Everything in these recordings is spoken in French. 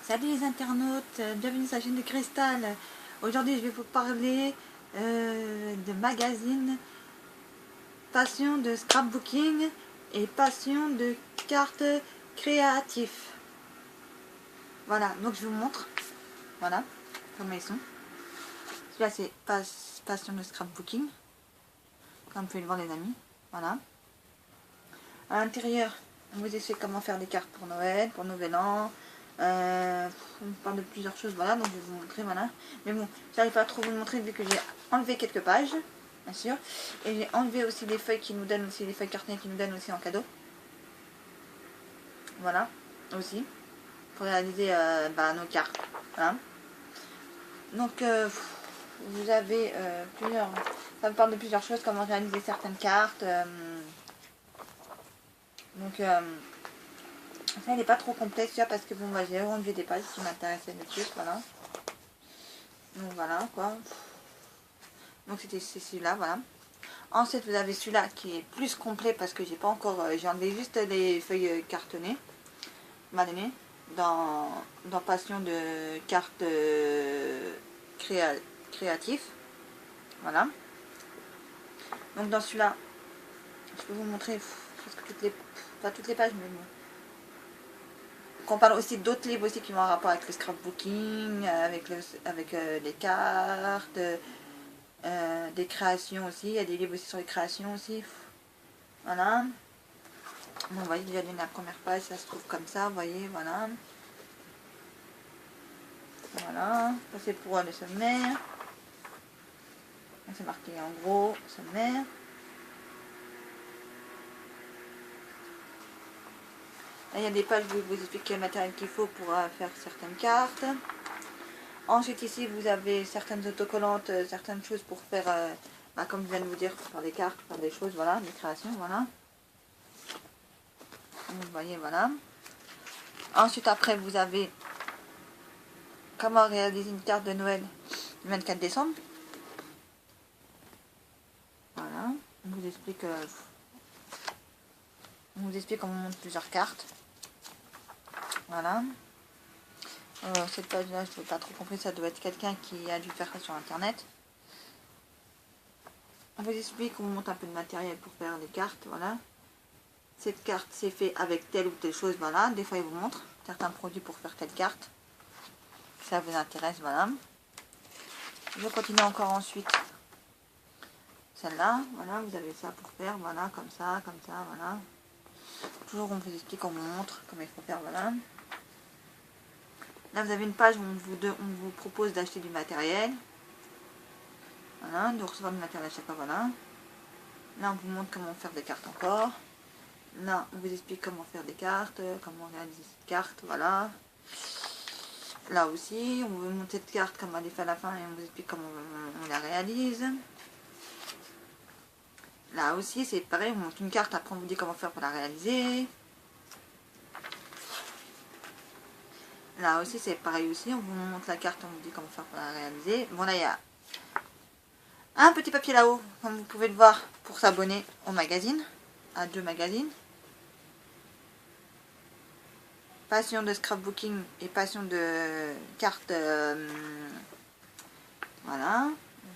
Salut les internautes, bienvenue sur la chaîne de Cristal. Aujourd'hui je vais vous parler de magazine, passion de scrapbooking et passion de cartes créatives. Voilà, donc je vous montre, voilà, comment ils sont. Celui-là c'est passion de scrapbooking, comme vous pouvez le voir les amis, voilà. À l'intérieur, on vous explique comment faire des cartes pour Noël, pour Nouvel An. On parle de plusieurs choses, voilà, donc je vais vous montrer, voilà. Mais bon, j'arrive pas à trop vous le montrer vu que j'ai enlevé quelques pages, bien sûr. Et j'ai enlevé aussi les feuilles qui nous donnent aussi, les feuilles cartonnées qui nous donnent aussi en cadeau. Voilà, aussi, pour réaliser nos cartes, voilà. Donc, vous avez plusieurs, ça me parle de plusieurs choses, comment réaliser certaines cartes. Donc, ça, il n'est pas trop complexe, parce que bon, j'ai enlevé des pages qui m'intéressaient le plus, voilà. Donc voilà, quoi. Donc c'est celui-là, voilà. Ensuite, vous avez celui-là qui est plus complet parce que j'ai pas encore... j'ai enlevé juste les feuilles cartonnées, m'a donné, dans passion de cartes créatives. Voilà. Donc dans celui-là, je peux vous montrer presque toutes les... pas toutes les pages, mais bon. Qu'on parle aussi d'autres livres aussi qui ont un rapport avec le scrapbooking, avec les cartes, des créations aussi. Il y a des livres aussi sur les créations aussi. Voilà. Bon, vous voyez déjà la première page, ça se trouve comme ça, vous voyez, voilà. Voilà. Ça c'est pour le sommaire. C'est marqué en gros, sommaire. Là, il y a des pages où vous expliquez le matériel qu'il faut pour faire certaines cartes. Ensuite, ici, vous avez certaines autocollantes, certaines choses pour faire, comme je viens de vous dire, pour faire des cartes, pour faire des choses, voilà, des créations, voilà. Donc, vous voyez, voilà. Ensuite, après, vous avez comment réaliser une carte de Noël le 24 décembre. Voilà. On vous explique, comment on monte plusieurs cartes. Voilà. Cette page-là, je n'ai pas trop compris, ça doit être quelqu'un qui a dû faire ça sur internet. On vous explique comment on monte un peu de matériel pour faire des cartes, voilà. Cette carte, c'est fait avec telle ou telle chose, voilà. Des fois, il vous montre certains produits pour faire telle carte. Si ça vous intéresse, voilà. Je continue encore ensuite. Celle-là, voilà, vous avez ça pour faire, voilà, comme ça, voilà. Toujours, on vous explique, on vous montre comment il faut faire, voilà. Là, vous avez une page où on vous propose d'acheter du matériel. Voilà, de recevoir du matériel à chaque fois, voilà. Là, on vous montre comment faire des cartes encore. Là, on vous explique comment faire des cartes, comment réaliser cette carte, voilà. Là aussi, on vous montre cette carte, comment elle est faite à la fin, et on vous explique comment on la réalise. Là aussi, c'est pareil, on montre une carte, après on vous dit comment faire pour la réaliser. Là aussi, c'est pareil aussi, on vous montre la carte, on vous dit comment faire pour la réaliser. Bon, là, il y a un petit papier là-haut, comme vous pouvez le voir, pour s'abonner au magazine, à 2 magazines. Passion de scrapbooking et passion de cartes, voilà.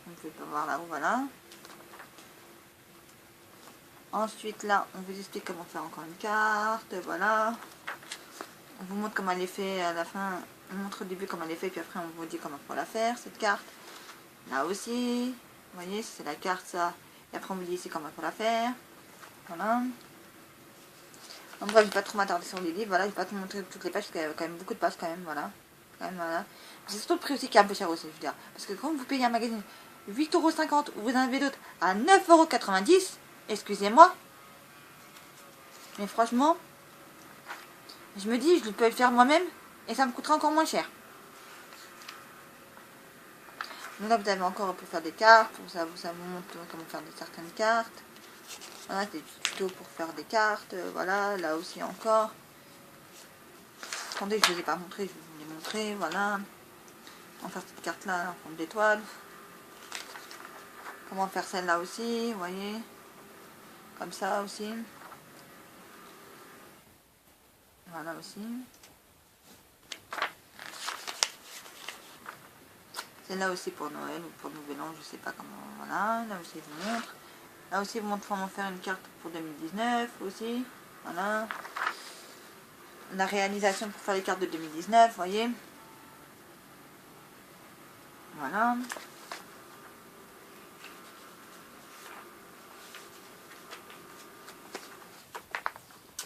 Vous pouvez pas voir là-haut, voilà. Ensuite, là, on vous explique comment faire encore une carte, voilà. On vous montre comment elle est faite à la fin. On montre au début comment elle est faite, puis après, on vous dit comment il faut la faire, cette carte. Là aussi, vous voyez, c'est la carte, ça. Et après, on vous dit ici comment il faut la faire. Voilà. En bref, je ne vais pas trop m'attarder sur les livres, voilà. Je ne vais pas te montrer toutes les pages, parce qu'il y a quand même beaucoup de pages, quand même, voilà. Voilà. C'est surtout le prix aussi qui est un peu cher aussi, je veux dire. Parce que quand vous payez un magazine 8,50 € ou vous en avez d'autres à 9,90 €, excusez-moi, mais franchement, je me dis, je peux le faire moi-même et ça me coûtera encore moins cher. Donc là, vous avez encore pour faire des cartes, ça vous montre comment faire certaines cartes. Voilà, des tutos pour faire des cartes, voilà, là aussi encore. Attendez, je ne vous ai pas montré, je vais vous les montrer, voilà. On va faire cette carte-là en forme d'étoile. Comment faire celle-là aussi, vous voyez. Comme ça aussi. Voilà aussi. Celle-là aussi pour Noël ou pour Nouvel An, je sais pas comment. Voilà, là aussi, je vous montre. Là aussi, vous montre comment faire une carte pour 2019 aussi. Voilà. La réalisation pour faire les cartes de 2019, voyez. Voilà.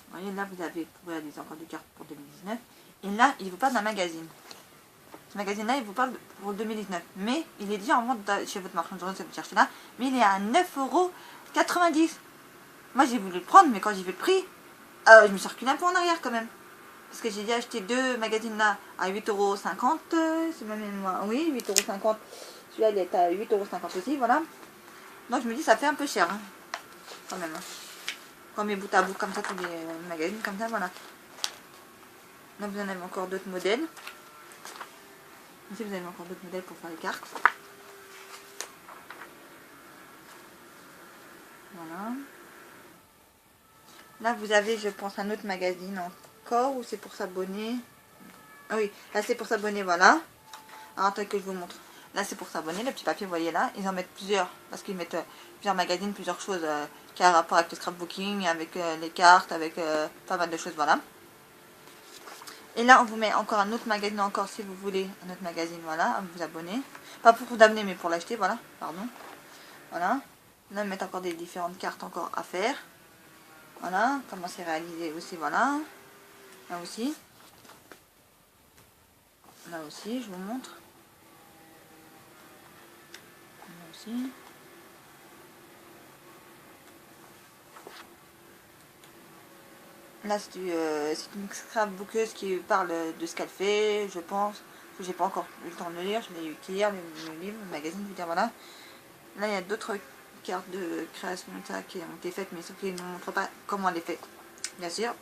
Vous voyez, là, vous avez pour réaliser encore des cartes pour 2019. Et là, il vous parle d'un magazine. Ce magazine-là, il vous parle pour 2019. Mais il est déjà en vente chez votre marchand de journaux, si vous cherchez là. Mais il est à 9,90 €. Moi, j'ai voulu le prendre, mais quand j'ai vu le prix, je me suis reculé un peu en arrière quand même. Parce que j'ai déjà acheté 2 magazines là à 8,50 €. C'est ma mémoire. Oui, 8,50 €. Celui-là, il est à 8,50 € aussi, voilà. Donc, je me dis, ça fait un peu cher, hein, quand même. Quand on met bout à bout comme ça, tous les magazines comme ça, voilà. Là, vous en avez encore d'autres modèles. Ici, vous avez encore d'autres modèles pour faire les cartes. Voilà. Là, vous avez, je pense, un autre magazine encore, ou c'est pour s'abonner. Ah oui, là, c'est pour s'abonner, voilà. Alors, attendez que je vous montre. Là, c'est pour s'abonner, le petit papier, vous voyez là. Ils en mettent plusieurs, parce qu'ils mettent plusieurs magazines, plusieurs choses qui ont un rapport avec le scrapbooking, avec les cartes, avec pas mal de choses, voilà. Et là, on vous met encore un autre magazine, encore si vous voulez, un autre magazine, voilà, à vous abonner. Pas pour vous abonner, mais pour l'acheter, voilà, pardon. Voilà. Là, on met encore des différentes cartes encore à faire. Voilà, comment c'est réalisé aussi, voilà. Là aussi. Là aussi, je vous montre. Là aussi. Là, c'est une scrapbookeuse qui parle de ce qu'elle fait, je pense. J'ai pas encore eu le temps de le lire, je l'ai eu qu'hier, le livre, le magazine, je veux dire, voilà. Là, il y a d'autres cartes de création ça, qui ont été faites, mais sauf qu'ils ne montrent pas comment elle est faite, bien sûr.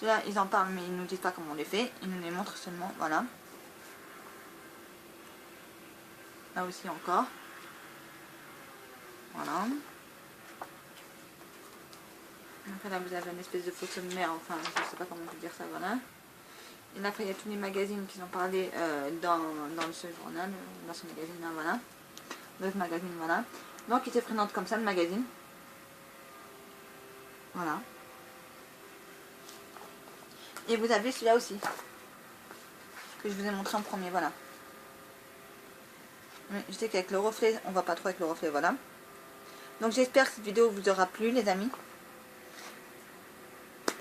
Ceux-là, ils en parlent, mais ils ne nous disent pas comment on les fait, ils nous les montrent seulement, voilà. Là aussi encore. Voilà. Après là vous avez une espèce de faux sommaire, enfin je sais pas comment vous dire ça, voilà. Et là après il y a tous les magazines qui ont parlé dans ce journal, dans ce magazine là, voilà. D'autres magazines, voilà. Donc il se présente comme ça le magazine. Voilà. Et vous avez celui-là aussi. Que je vous ai montré en premier, voilà. Mais je sais qu'avec le reflet, on va pas trop avec le reflet, voilà. Donc j'espère que cette vidéo vous aura plu les amis.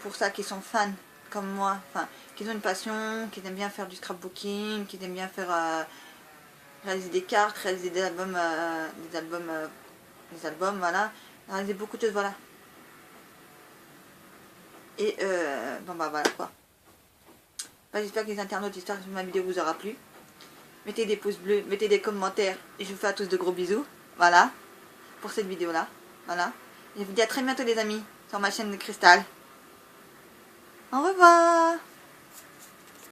Pour ça qui sont fans comme moi, enfin qui ont une passion, qui aiment bien faire du scrapbooking, qui aiment bien faire réaliser des cartes, réaliser des albums, voilà, réaliser beaucoup de choses, voilà. Et bon bah voilà quoi. Bah, j'espère que les internautes, j'espère que ma vidéo vous aura plu. Mettez des pouces bleus, mettez des commentaires et je vous fais à tous de gros bisous. Voilà, pour cette vidéo là, voilà. Et je vous dis à très bientôt les amis, sur ma chaîne de Cristal. Au revoir.